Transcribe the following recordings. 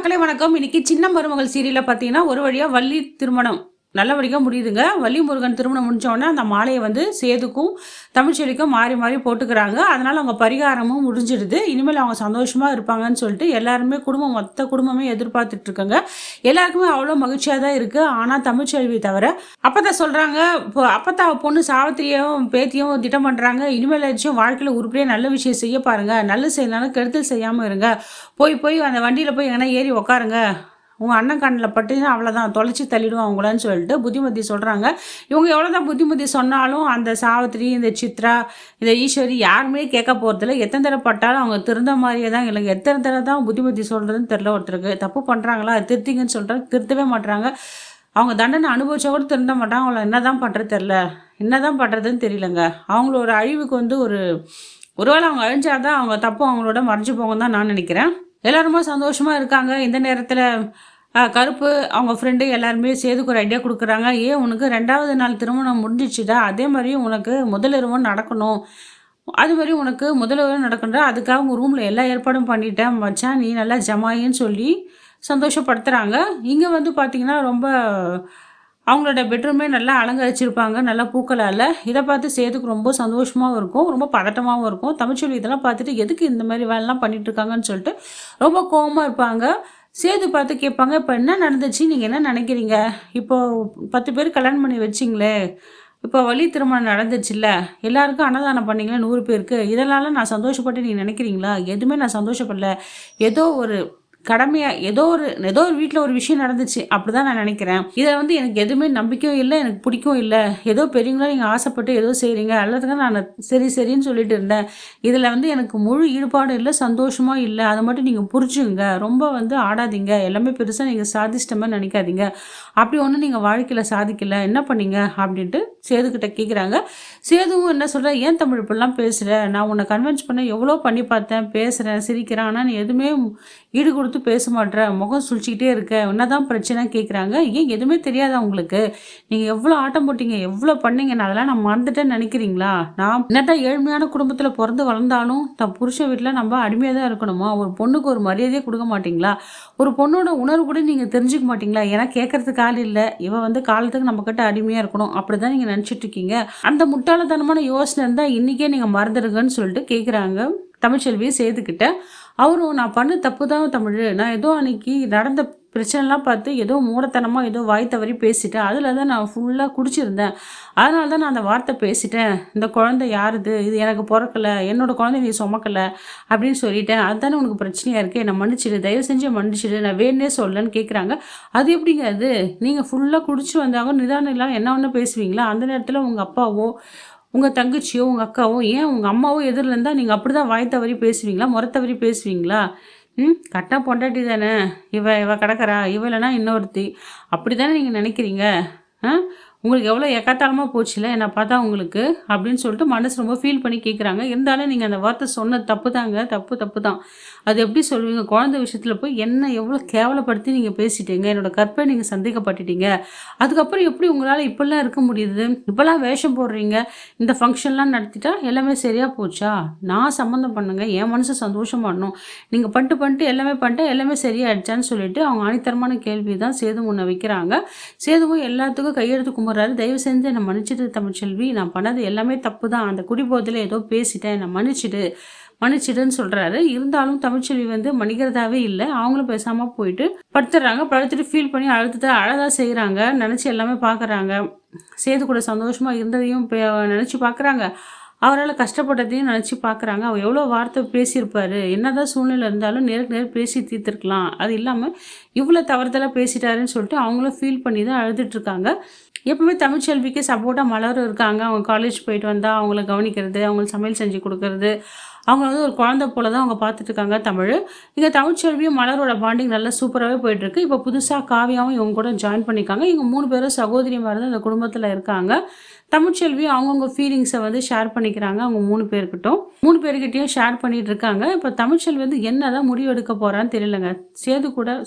மக்களே வணக்கம். இன்னைக்கு சின்ன மருமகள் சீரியல்ல பார்த்தீங்கன்னா, ஒரு வழியா வள்ளி திருமணம் நல்லபடியா முடியுதுங்க. வள்ளி முருகன் திருமணம் முடிஞ்ச உடனே அந்த மாலைய வந்து சேதுக்கும், தமிழ்ச்செல்விக்கும் மாறி மாறி போட்டுக்கிறாங்க. அதனால அவங்க பரிகாரமும் முடிஞ்சிடுது. இனிமேல் அவங்க சந்தோஷமா இருப்பாங்கன்னு சொல்லிட்டு எல்லாருமே மொத்த குடும்பமே எதிர்பார்த்துட்டு இருக்காங்க. எல்லாருக்குமே அவ்வளோ மகிழ்ச்சியா தான் இருக்கு. ஆனா தமிழ்ச்செல்வி தவிர அப்பத்தா சொல்றாங்க, இப்போ அப்பத்தா பொண்ணு சாவித்திரியும் பேத்தியும் திட்டம் பண்றாங்க. இனிமேலாச்சும் வாழ்க்கையில உருப்படியா நல்ல விஷயம் செய்ய பாருங்க. நல்லது செய்யலனாலும் கெடுதல் செய்யாம இருங்க. போய் போய் அந்த வண்டியில போய் எங்கன்னா ஏறி உட்காருங்க. உங்கள் அண்ணன் கண்ணில் பட்டுன்னா அவ்வளோதான், தொலைச்சி தள்ளிடுவான் அவங்களன்னு சொல்லிட்டு புத்திமதி சொல்கிறாங்க. இவங்க எவ்வளோதான் புத்திமதி சொன்னாலும் அந்த சாவித்திரி, இந்த சித்ரா, இந்த ஈஸ்வரி யாருமே கேட்க போகிறதில்ல. எத்தனை தடவை பட்டாலும் அவங்க திருந்த மாதிரியே தான் இல்லைங்க. எத்தனை தடவை தான் புத்திமதி சொல்கிறதுன்னு தெரில. ஒருத்தருக்கு தப்பு பண்ணுறாங்களா திருத்திங்கன்னு சொல்கிறாங்க, திருத்தவே மாட்டுறாங்க. அவங்க தண்டனை அனுபவிச்சா கூட திருந்த மாட்டாங்க. அவங்கள என்ன தான் பண்ணுறது தெரில, என்ன தான் பண்ணுறதுன்னு தெரியலங்க. அவங்களோட அழிவுக்கு வந்து ஒருவேளை அவங்க அழிஞ்சாதான் அவங்க தப்பு அவங்களோட மறைஞ்சு போங்கன்னு தான் நான் நினைக்கிறேன். எல்லாருமே சந்தோஷமாக இருக்காங்க. இந்த நேரத்தில் கருப்பு அவங்க ஃப்ரெண்டு எல்லாருமே சேதுக்கு ஒரு ஐடியா கொடுக்குறாங்க. ஏன் உனக்கு 2வது நாள் திருமணம் முடிஞ்சிச்சுடா, அதே மாதிரி உனக்கு முதலிரவும் நடக்கணும், அது மாதிரி உனக்கு முதலிரவும் நடக்கணும்டா, அதுக்காக உங்கள் ரூமில் எல்லா ஏற்பாடும் பண்ணிட்டேன் மச்சான், நீ நல்லா ஜமாயின்னு சொல்லி சந்தோஷப்படுத்துகிறாங்க. இங்கே வந்து பார்த்திங்கன்னா ரொம்ப அவங்களோட பெட்ரூமே நல்லா அலங்கரிச்சிருப்பாங்க, நல்லா பூக்களால். இதை பார்த்து சேதுக்கு ரொம்ப சந்தோஷமாகவும் இருக்கும், ரொம்ப பதட்டமாகவும் இருக்கும். தமிழ்ச்செல்வி இதெல்லாம் பார்த்துட்டு எதுக்கு இந்த மாதிரி வேலைலாம் பண்ணிகிட்ருக்காங்கன்னு சொல்லிட்டு ரொம்ப கோவமாக இருப்பாங்க. சேது பார்த்து கேட்பாங்க, இப்போ என்ன நடந்துச்சு, நீங்கள் என்ன நினைக்கிறீங்க? இப்போது 10 பேர் கல்யாணம் பண்ணி வச்சிங்களே, இப்போ வள்ளி திருமணம் நடந்துச்சுல்ல, எல்லாருக்கும் அன்னதானம் பண்ணிங்களே 100 பேருக்கு, இதனால் நான் சந்தோஷப்பட்டு நீங்கள் நினைக்கிறீங்களா? எதுவுமே நான் சந்தோஷப்படல. ஏதோ ஒரு கடமையாக ஏதோ ஒரு வீட்டில் ஒரு விஷயம் நடந்துச்சு, அப்படி தான் நான் நினைக்கிறேன். இதில் வந்து எனக்கு எதுவுமே நம்பிக்கையும் இல்லை, எனக்கு பிடிக்கும் இல்லை. ஏதோ பெரியவங்களா நீங்கள் ஆசைப்பட்டு ஏதோ செய்கிறீங்க, அல்லதுங்க நான் சரின்னு சொல்லிட்டு இருந்தேன். இதில் வந்து எனக்கு முழு ஈடுபாடு இல்லை, சந்தோஷமாக இல்லை. அதை மட்டும் நீங்கள் புரிஞ்சுங்க. ரொம்ப வந்து ஆடாதீங்க. எல்லாமே பெருசாக நீங்கள் சாதிச்சிட்ட நினைக்காதீங்க. அப்படி ஒன்றும் நீங்கள் வாழ்க்கையில் சாதிக்கலை, என்ன பண்ணீங்க அப்படின்ட்டு சேதுக்கிட்ட கேட்குறாங்க. சேதுவும் என்ன சொல்கிற, ஏன் தமிழ் இப்படிலாம் பேசுகிற? நான் உன்னை கன்வின்ஸ் பண்ண எவ்வளோ பண்ணி பார்த்தேன், பேசுகிறேன், சிரிக்கிறேன், ஆனால் நீ எதுவுமே ஈடு கொடுத்து பேச மாட்டேற, முகம் சுழிச்சிக்கிட்டே இருக்க, என்னதான் பிரச்சனை கேட்குறாங்க. ஏன் எதுவுமே தெரியாதா உங்களுக்கு? நீங்கள் எவ்வளோ ஆட்டம் போட்டீங்க, எவ்வளோ பண்ணீங்க, நான் அதெல்லாம் நான் மறந்துட்டேன்னு நினைக்கிறீங்களா? நான் என்னட்டா ஏழ்மையான குடும்பத்தில் பிறந்து வளர்ந்தாலும் தன் புருஷன் வீட்டில் நம்ம அடிமையாக தான் இருக்கணுமா? ஒரு பொண்ணுக்கு ஒரு மரியாதையே கொடுக்க மாட்டிங்களா? ஒரு பொண்ணோட உணர்வு கூட நீங்கள் தெரிஞ்சுக்க மாட்டிங்களா? ஏன்னா கேட்கறதுக்கு ஆள் இல்லை, இவன் வந்து காலத்துக்கு நம்ம கிட்ட அடிமையாக இருக்கணும், அப்படி தான் நீங்கள் நினச்சிட்டு இருக்கீங்க. அந்த முட்டாளத்தனமான யோசனை இருந்தால் இன்றைக்கே நீங்கள் மறந்துடுங்கன்னு சொல்லிட்டு கேட்குறாங்க தமிழ்ச்செல்வியை சேதுக்கிட்ட. அவரும், நான் பண்ண தப்பு தான் தமிழ், நான் ஏதோ அன்னைக்கு நடந்த பிரச்சனைலாம் பார்த்து ஏதோ மூடத்தனமாக ஏதோ வாய் தவறி பேசிட்டேன், அதில் தான் நான் ஃபுல்லாக குடிச்சிருந்தேன், அதனால தான் நான் அந்த வார்த்தை பேசிட்டேன். இந்த குழந்தை யாருது, இது எனக்கு பிறக்கலை, என்னோட குழந்தை நீ சுமக்கலை அப்படின்னு சொல்லிட்டேன், அதுதானே உனக்கு பிரச்சனையாக இருக்குது, என்னை மன்னிச்சிடு, தயவு செஞ்சு மன்னிச்சிடு, நான் வேணே சொல்லன்னு கேட்குறாங்க. அது எப்படிங்க அது? நீங்கள் ஃபுல்லாக குடிச்சு வந்தாங்க, நிதானம் இல்லாமல் என்ன ஒன்று பேசுவீங்களா? அந்த நேரத்தில் உங்கள் அப்பாவோ உங்கள் தங்கச்சியோ உங்கள் அக்காவோ ஏன் உங்கள் அம்மாவோ எதிரில் இருந்தால் நீங்கள் அப்படி தான் வாய் தவறி பேசுவீங்களா, முறத்தவறி பேசுவீங்களா? கரெக்டாக பொண்டாட்டி தானே இவ கிடக்கிறா, இவ இல்லைனா இன்னொருத்தி, அப்படி தானே நீங்கள் நினைக்கிறீங்க? உங்களுக்கு எவ்வளோ எக்காத்தாலமாக போச்சுல என்னை பார்த்தா உங்களுக்கு அப்படின்னு சொல்லிட்டு மனசு ரொம்ப ஃபீல் பண்ணி கேட்குறாங்க. இருந்தாலும் நீங்கள் அந்த வார்த்தை சொன்ன தப்பு தாங்க, தப்பு தான். அது எப்படி சொல்லுவீங்க? குழந்தை விஷயத்தில் போய் என்ன எவ்வளோ கேவலப்படுத்தி நீங்கள் பேசிட்டீங்க, என்னோடய கற்பை நீங்கள் சந்தேகப்பட்டுட்டீங்க. அதுக்கப்புறம் எப்படி உங்களால் இப்படிலாம் இருக்க முடியுது? இப்போல்லாம் வேஷம் போடுறீங்க, இந்த ஃபங்க்ஷன்லாம் நடத்திட்டா எல்லாமே சரியாக போச்சா? நான் சம்மந்தம் பண்ணுங்க, என் மனசு சந்தோஷம் பண்ணணும், நீங்கள் பண்ணிட்டு எல்லாமே பண்ணிட்டு எல்லாமே சரியாயிடுச்சான்னு சொல்லிட்டு அவங்க ஆணித்தரமான கேள்வி தான் சேது முன்ன வைக்கிறாங்க. சேதுவும் எல்லாத்துக்கும் கையெழுத்து கும்பிட்றாரு. தயவு செஞ்சு என்னை மன்னிச்சிட்டு தமிழ்ச்செல்வி, நான் பண்ணது எல்லாமே தப்பு தான், அந்த குடிபோதையில் ஏதோ பேசிட்டேன், என்னை மன்னிச்சிடுன்னு சொல்கிறாரு. இருந்தாலும் தமிழ்ச்செல்வி வந்து மன்னிக்கிறதாவே இல்லை. அவங்களும் பேசாமல் போயிட்டு படுத்துடுறாங்க. படுத்துட்டு ஃபீல் பண்ணி அழதான் செய்கிறாங்க. நினச்சி எல்லாமே பார்க்குறாங்க. சேது கூட சந்தோஷமாக இருந்ததையும் நினச்சி பார்க்குறாங்க, அவரால் கஷ்டப்பட்டதையும் நினச்சி பார்க்குறாங்க. அவர் எவ்வளோ வார்த்தை பேசியிருப்பார், என்னதான் சூழ்நிலை இருந்தாலும் நேருக்கு நேர் பேசி தீர்த்துருக்கலாம், அது இல்லாமல் இவ்வளோ தவறுதலாக பேசிட்டாருன்னு சொல்லிட்டு அவங்களும் ஃபீல் பண்ணி தான் அழுதுட்ருக்காங்க. எப்பவுமே தமிழ்ச்செல்விக்கு சப்போர்ட்டாக மலரும் இருக்காங்க. அவங்க காலேஜ் போயிட்டு வந்தால் அவங்கள கவனிக்கிறது, அவங்களுக்கு சமையல் செஞ்சு கொடுக்கறது, அவங்க வந்து ஒரு குழந்தை போல தான் அவங்க பார்த்துட்ருக்காங்க தமிழ். இங்கே தமிழ்ச்செல்வியும் மலரோட பாண்டிங் நல்லா சூப்பராகவே போயிட்டுருக்கு. இப்போ புதுசாக காவியாவும் இவங்க கூட ஜாயின் பண்ணியிருக்காங்க. இவங்க 3 பேரும் சகோதரி மாதிரி தான் அந்த குடும்பத்தில் இருக்காங்க. தமிழ்ச்செல்வி அவங்கவுங்க ஃபீலிங்ஸை வந்து ஷேர் பண்ணிக்கிறாங்க. அவங்க 3 பேர்கிட்டையும் ஷேர் பண்ணிகிட்டு இருக்காங்க. இப்போ தமிழ்ச்செல்வி வந்து என்ன தான் முடிவு எடுக்க போகிறான்னு தெரியலங்க.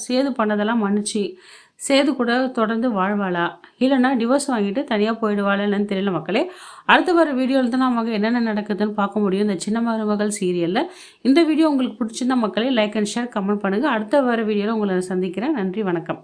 சேது பண்ணதெல்லாம் மன்னிச்சு சேது கூட தொடர்ந்து வாழ்வாளா, இல்லைன்னா டிவோர்ஸ் வாங்கிட்டு தனியாக போயிடுவாளா என்னன்னு தெரியல மக்களே. அடுத்த வர வீடியோவில் தான் நமக்கு என்னென்ன நடக்குதுன்னு பார்க்க முடியும் இந்த சின்ன மருமகள் சீரியலில். இந்த வீடியோ உங்களுக்கு பிடிச்சிருந்தா மக்களே லைக் அண்ட் ஷேர் கமெண்ட் பண்ணுங்கள். அடுத்த வர வீடியோவில் உங்களை சந்திக்கிறேன். நன்றி, வணக்கம்.